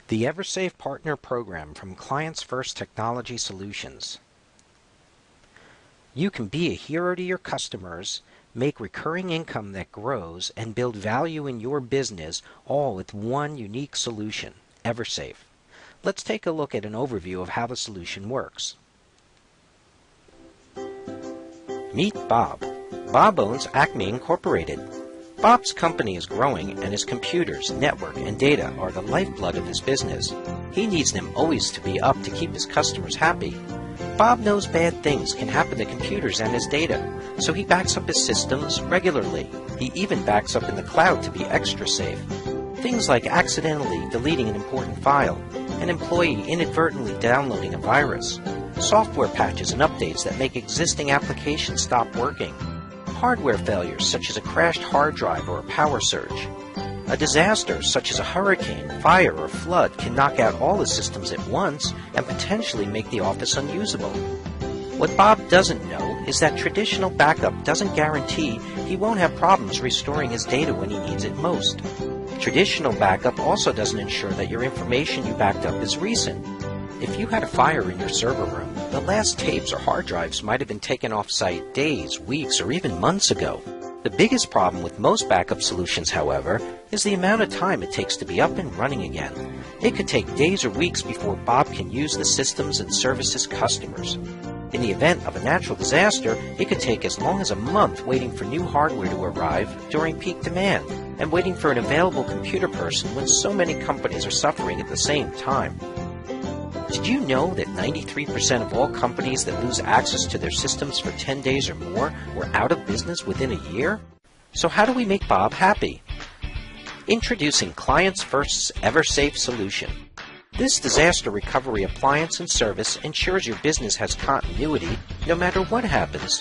The Eversafe Partner Program from Clients First Technology Solutions. You can be a hero to your customers, make recurring income that grows, and build value in your business, all with one unique solution, Eversafe. Let's take a look at an overview of how the solution works. Meet Bob. Bob owns Acme Incorporated. Bob's company is growing, and his computers, network, and data are the lifeblood of his business. He needs them always to be up to keep his customers happy. Bob knows bad things can happen to computers and his data, so he backs up his systems regularly. He even backs up in the cloud to be extra safe. Things like accidentally deleting an important file, an employee inadvertently downloading a virus, software patches and updates that make existing applications stop working, hardware failures such as a crashed hard drive or a power surge. A disaster such as a hurricane, fire, or flood can knock out all the systems at once and potentially make the office unusable. What Bob doesn't know is that traditional backup doesn't guarantee he won't have problems restoring his data when he needs it most. Traditional backup also doesn't ensure that your information you backed up is recent. If you had a fire in your server room, the last tapes or hard drives might have been taken off-site days, weeks, or even months ago. The biggest problem with most backup solutions, however, is the amount of time it takes to be up and running again. It could take days or weeks before Bob can use the systems and service his customers. In the event of a natural disaster, it could take as long as a month waiting for new hardware to arrive during peak demand, and waiting for an available computer person when so many companies are suffering at the same time. Did you know that 93% of all companies that lose access to their systems for 10 days or more were out of business within a year? So how do we make Bob happy? Introducing Clients First's Eversafe solution. This disaster recovery appliance and service ensures your business has continuity no matter what happens.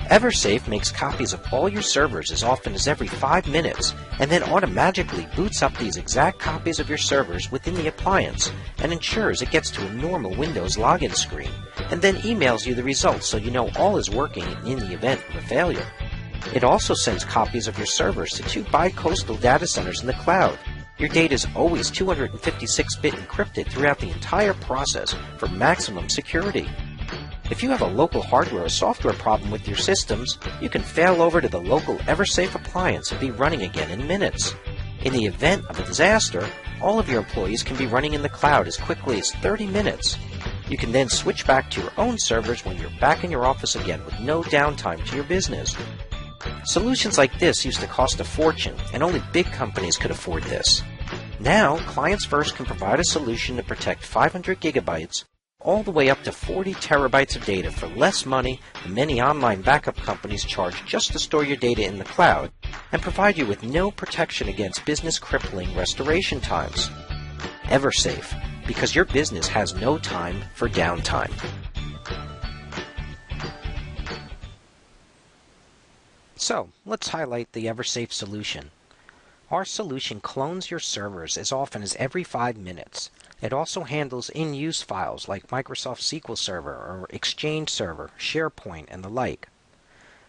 Eversafe makes copies of all your servers as often as every 5 minutes, and then automatically boots up these exact copies of your servers within the appliance and ensures it gets to a normal Windows login screen, and then emails you the results so you know all is working in the event of a failure. It also sends copies of your servers to 2 bi-coastal data centers in the cloud. Your data is always 256-bit encrypted throughout the entire process for maximum security. If you have a local hardware or software problem with your systems, you can fail over to the local Eversafe appliance and be running again in minutes. In the event of a disaster, all of your employees can be running in the cloud as quickly as 30 minutes. You can then switch back to your own servers when you're back in your office again with no downtime to your business. Solutions like this used to cost a fortune, and only big companies could afford this. Now, Clients First can provide a solution to protect 500 gigabytes all the way up to 40 terabytes of data for less money than many online backup companies charge just to store your data in the cloud, and provide you with no protection against business-crippling restoration times. Eversafe, because your business has no time for downtime. So, let's highlight the Eversafe solution. Our solution clones your servers as often as every 5 minutes. It also handles in-use files like Microsoft SQL Server or Exchange Server, SharePoint, and the like.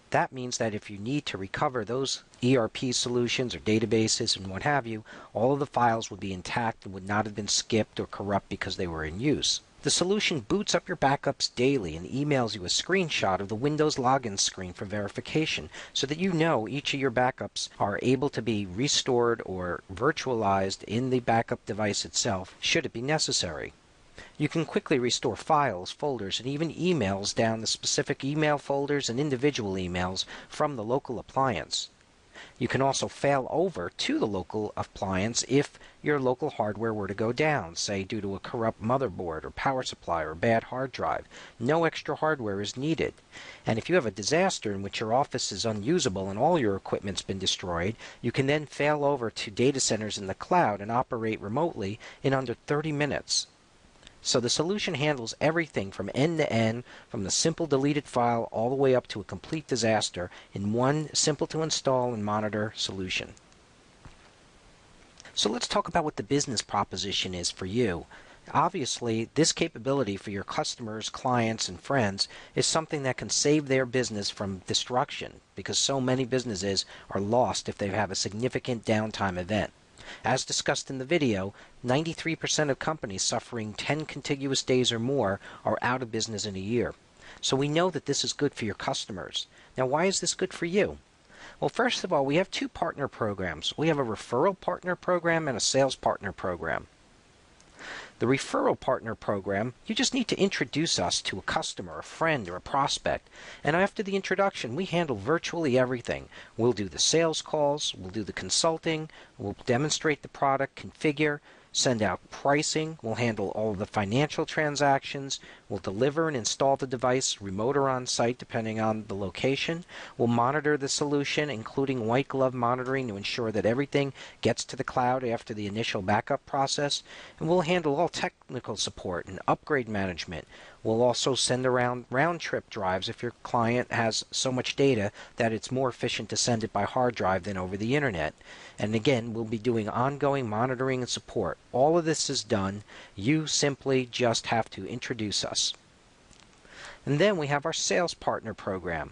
That means that if you need to recover those ERP solutions or databases and what have you, all of the files would be intact and would not have been skipped or corrupt because they were in use. The solution boots up your backups daily and emails you a screenshot of the Windows login screen for verification so that you know each of your backups are able to be restored or virtualized in the backup device itself should it be necessary. You can quickly restore files, folders, and even emails down the specific email folders and individual emails from the local appliance. You can also fail over to the local appliance if your local hardware were to go down, say due to a corrupt motherboard or power supply or bad hard drive. No extra hardware is needed. And if you have a disaster in which your office is unusable and all your equipment's been destroyed, you can then fail over to data centers in the cloud and operate remotely in under 30 minutes. So the solution handles everything from end to end, from the simple deleted file all the way up to a complete disaster in one simple to install and monitor solution. So let's talk about what the business proposition is for you. Obviously, this capability for your customers, clients, and friends is something that can save their business from destruction because so many businesses are lost if they have a significant downtime event. As discussed in the video, 93% of companies suffering 10 contiguous days or more are out of business in a year. So we know that this is good for your customers. Now, why is this good for you? Well, first of all, we have two partner programs. We have a referral partner program and a sales partner program. The referral partner program, you just need to introduce us to a customer, a friend, or a prospect. And after the introduction, we handle virtually everything. We'll do the sales calls, we'll do the consulting, we'll demonstrate the product, configure, send out pricing, we'll handle all of the financial transactions, we'll deliver and install the device remote or on site depending on the location, we'll monitor the solution including white glove monitoring to ensure that everything gets to the cloud after the initial backup process, and we'll handle all technical support and upgrade management. We'll also send around round-trip drives if your client has so much data that it's more efficient to send it by hard drive than over the internet. And again, we'll be doing ongoing monitoring and support. All of this is done. You simply just have to introduce us. And then we have our sales partner program.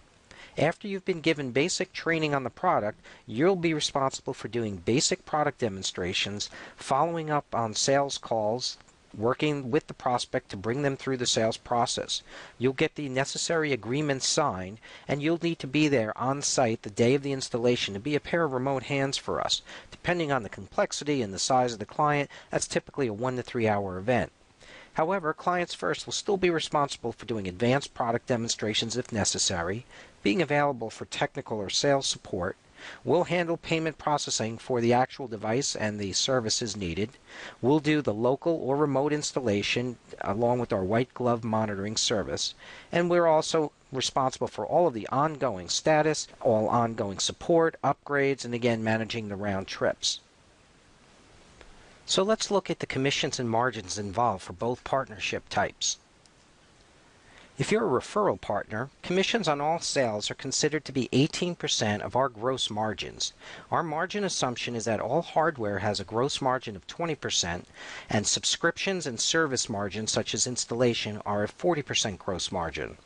After you've been given basic training on the product, you'll be responsible for doing basic product demonstrations, following up on sales calls, working with the prospect to bring them through the sales process. You'll get the necessary agreements signed, and you'll need to be there on site the day of the installation to be a pair of remote hands for us. Depending on the complexity and the size of the client, that's typically a 1 to 3 hour event. However, Clients First will still be responsible for doing advanced product demonstrations if necessary, being available for technical or sales support. We'll handle payment processing for the actual device and the services needed. We'll do the local or remote installation along with our white glove monitoring service. And we're also responsible for all of the ongoing status, all ongoing support, upgrades, and again managing the round trips. So let's look at the commissions and margins involved for both partnership types. If you're a referral partner, commissions on all sales are considered to be 18% of our gross margins. Our margin assumption is that all hardware has a gross margin of 20%, and subscriptions and service margins such as installation are a 40% gross margin.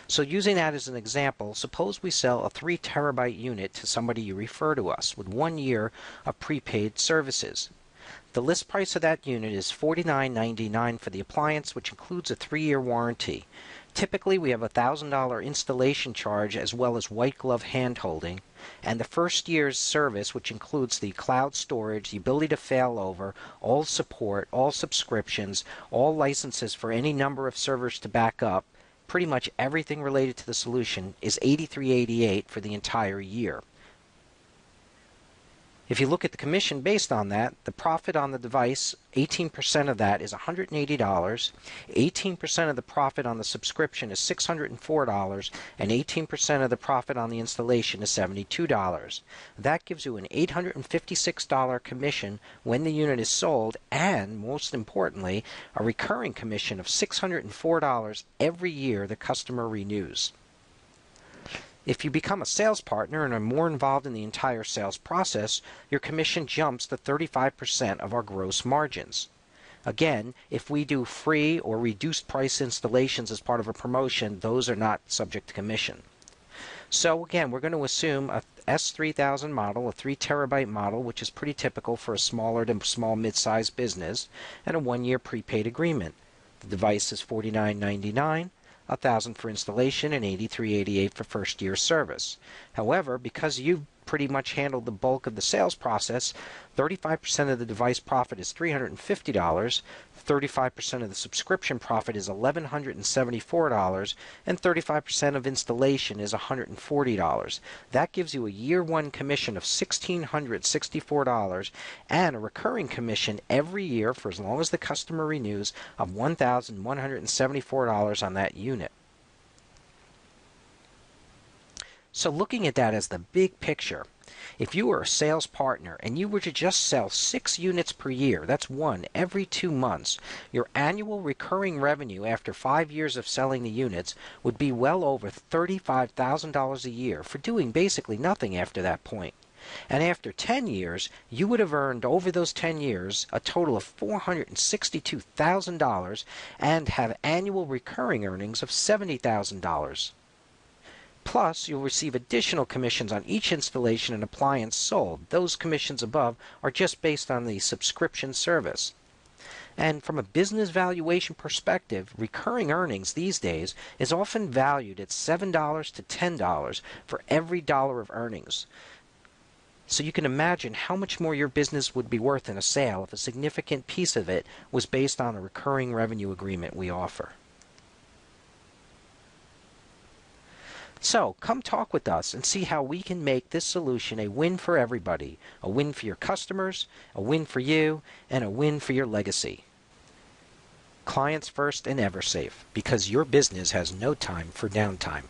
So using that as an example, suppose we sell a 3 terabyte unit to somebody you refer to us with 1 year of prepaid services. The list price of that unit is $49.99 for the appliance, which includes a 3-year warranty. Typically, we have a $1,000 installation charge as well as white glove hand-holding, and the first year's service, which includes the cloud storage, the ability to fail over, all support, all subscriptions, all licenses for any number of servers to back up, pretty much everything related to the solution is $83.88 for the entire year. If you look at the commission based on that, the profit on the device, 18% of that is $180, 18% of the profit on the subscription is $604, and 18% of the profit on the installation is $72. That gives you an $856 commission when the unit is sold, and most importantly, a recurring commission of $604 every year the customer renews. If you become a sales partner and are more involved in the entire sales process, your commission jumps to 35% of our gross margins. Again, if we do free or reduced price installations as part of a promotion, those are not subject to commission. So again, we're going to assume a S3000 model, a 3 terabyte model, which is pretty typical for a smaller to small mid-sized business, and a 1-year prepaid agreement. The device is $49.99. $1,000 for installation and $83.88 for first year service. However, because you've pretty much handled the bulk of the sales process, 35% of the device profit is $350, 35% of the subscription profit is $1,174, and 35% of installation is $140. That gives you a year one commission of $1,664 and a recurring commission every year for as long as the customer renews of $1,174 on that unit. So looking at that as the big picture, if you were a sales partner and you were to just sell 6 units per year, that's 1 every 2 months, your annual recurring revenue after 5 years of selling the units would be well over $35,000 a year for doing basically nothing after that point. And after 10 years, you would have earned over those 10 years a total of $462,000 and have annual recurring earnings of $70,000. Plus, you'll receive additional commissions on each installation and appliance sold. Those commissions above are just based on the subscription service. And from a business valuation perspective, recurring earnings these days is often valued at $7 to $10 for every dollar of earnings. So you can imagine how much more your business would be worth in a sale if a significant piece of it was based on a recurring revenue agreement we offer. So come talk with us and see how we can make this solution a win for everybody, a win for your customers, a win for you, and a win for your legacy. Clients first and Eversafe, because your business has no time for downtime.